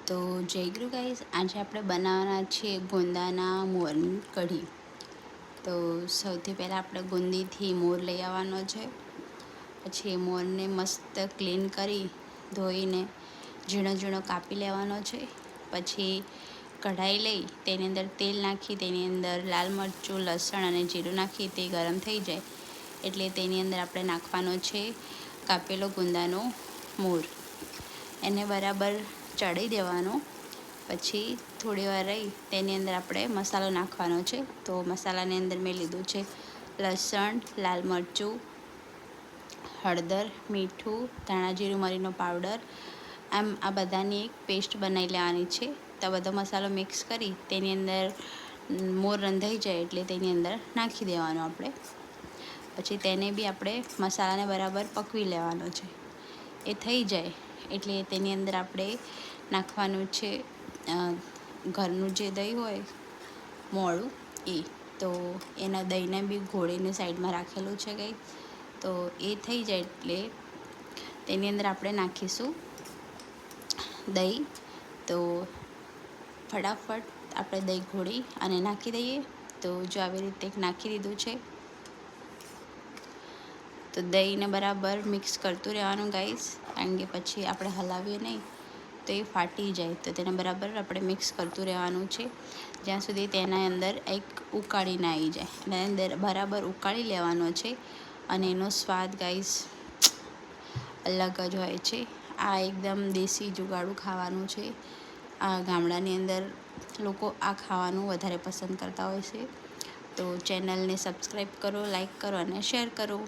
તો જય ગુરુ ગાઈસ, આજે આપણે બનાવવાના છે ગુંદાના મોરની કઢી। તો સૌથી પહેલાં આપણે ગુંદીથી મોર લઈ આવવાનો છે। પછી મોરને મસ્ત ક્લીન કરી ધોઈને ઝીણો ઝીણો કાપી લેવાનો છે। પછી કઢાઈ લઈ તેની અંદર તેલ નાખી તેની અંદર લાલ મરચું, લસણ અને જીરું નાખી તે ગરમ થઈ જાય એટલે તેની અંદર આપણે નાખવાનો છે કાપેલો ગુંદાનો મોર। એને બરાબર ચડી દેવાનો। પછી થોડી વાર રહી તેની અંદર આપણે મસાલો નાખવાનો છે। તો મસાલાની અંદર મેં લીધું છે લસણ, લાલ મરચું, હળદર, મીઠું, ધાણા જીરું મરીનો પાવડર। આમ આ બધાની એક પેસ્ટ બનાવી લેવાની છે। તો બધો મસાલો મિક્સ કરી તેની અંદર મોર રંધાઈ જાય એટલે તેની અંદર નાખી દેવાનો આપણે। પછી તેને બી આપણે મસાલાને બરાબર પકવી લેવાનો છે। એ થઈ જાય એટલે તેની અંદર આપણે નાખવાનું છે ઘરનું જે દહીં હોય મોળું એ। તો એના દહીંને બી ઘોળીને સાઈડમાં રાખેલું છે કંઈ। તો એ થઈ જાય એટલે તેની અંદર આપણે નાખીશું દહીં। તો ફટાફટ આપણે દહીં ઘોળી અને નાખી દઈએ। તો જો આવી રીતે નાખી દીધું છે તો દહીંને બરાબર મિક્સ કરતું રહેવાનું ગાઈસ, કારણ કે પછી આપણે હલાવીએ નહીં તો એ ફાટી જાય। તો તેને બરાબર આપણે મિક્સ કરતું રહેવાનું છે જ્યાં સુધી તેના અંદર એક ઉકાળી ના આવી જાય। એના અંદર બરાબર ઉકાળી લેવાનો છે અને એનો સ્વાદ ગાઈસ અલગ જ હોય છે। આ એકદમ દેશી જુગાડું ખાવાનું છે। આ ગામડાની અંદર લોકો આ ખાવાનું વધારે પસંદ કરતા હોય છે। તો ચેનલને સબસ્ક્રાઈબ કરો, લાઈક કરો અને શેર કરો।